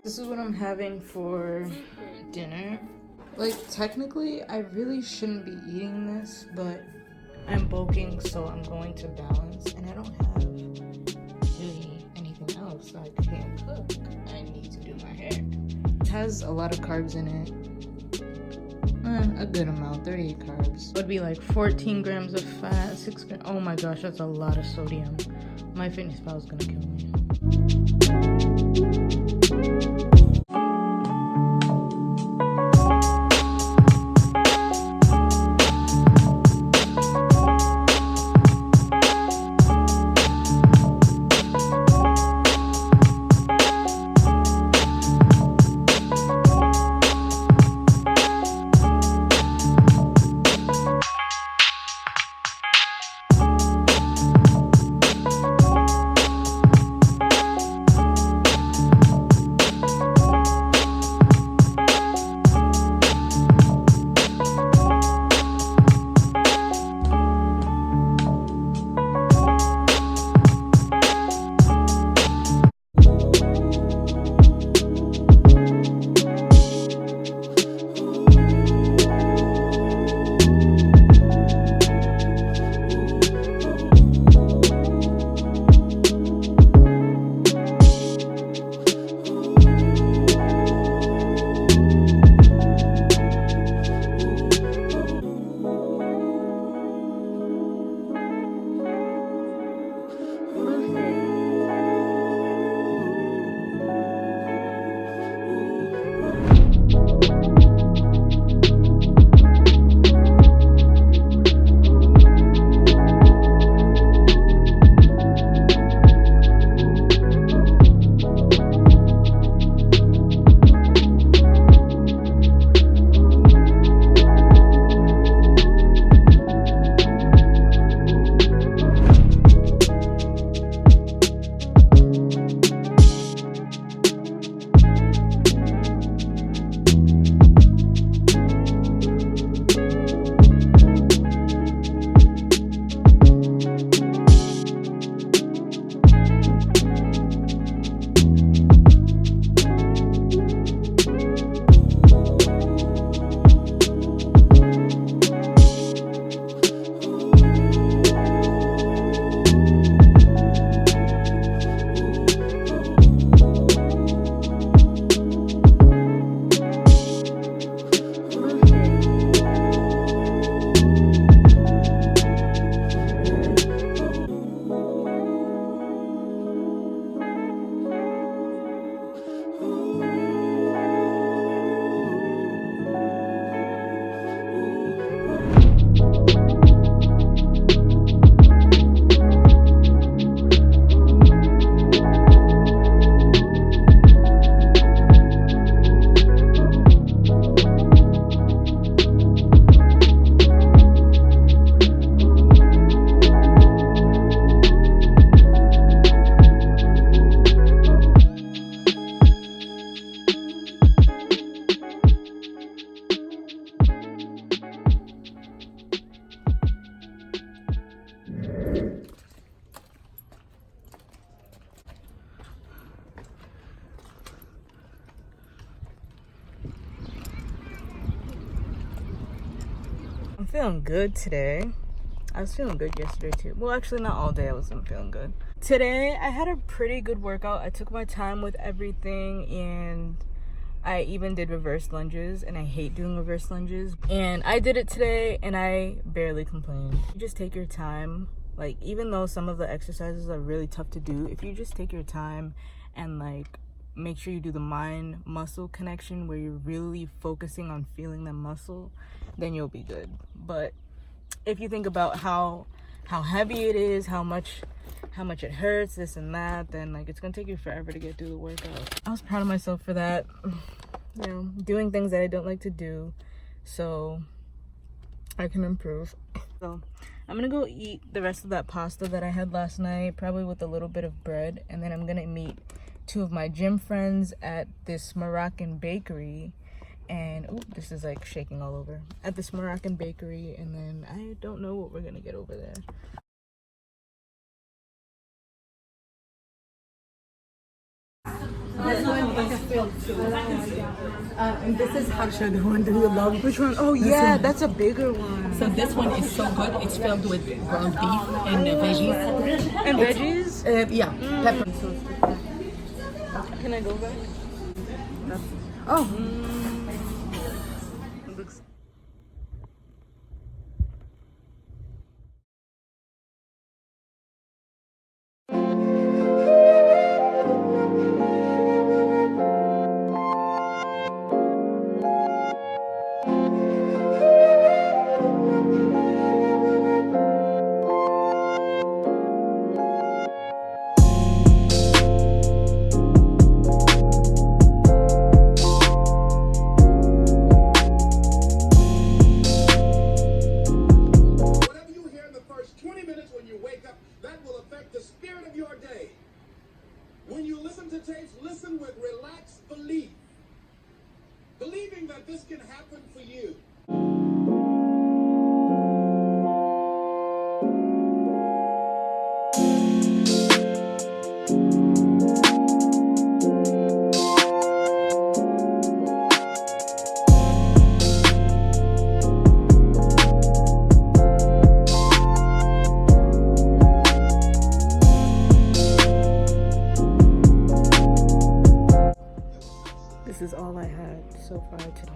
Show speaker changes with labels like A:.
A: This is what I'm having for dinner. Like, technically, I really shouldn't be eating this, but I'm bulking, so I'm going to balance, and I don't have really anything else. Like, I can't cook. I need to do my hair. It has a lot of carbs in it. A good amount, 38 carbs. It would be like 14 grams of fat, 6 grams. Oh my gosh, that's a lot of sodium. My fitness pal is gonna kill me. I'm feeling good today. I was feeling good yesterday too. Well, actually not all day I wasn't feeling good. Today I had a pretty good workout. I took my time with everything, and I even did reverse lunges, and I hate doing reverse lunges. And I did it today and I barely complained. You just take your time. Like, even though some of the exercises are really tough to do, if you just take your time and like make sure you do the mind muscle connection where you're really focusing on feeling the muscle, then you'll be good. But if you think about how heavy it is, how much it hurts, this and that, then like it's gonna take you forever to get through the workout. I was proud of myself for that. You know, doing things that I don't like to do so I can improve. So I'm gonna go eat the rest of that pasta that I had last night, probably with a little bit of bread, and then I'm gonna meet two of my gym friends at this Moroccan bakery. And oh, this is like shaking all over, at this Moroccan bakery, and then I don't know what we're gonna get over there.
B: This one is filled too. And this is haksha, the one that you love.
A: Which one? Oh yeah, that's a bigger one.
B: So this one is so good. It's filled with ground beef and veggies.
A: And veggies?
B: Yeah, pepper.
A: Can I go back?
B: Oh.
A: Looks.
C: That will affect the spirit of your day. When you listen to tapes, listen with relaxed belief. Believing that this can happen for you.
A: This is all I had so far today.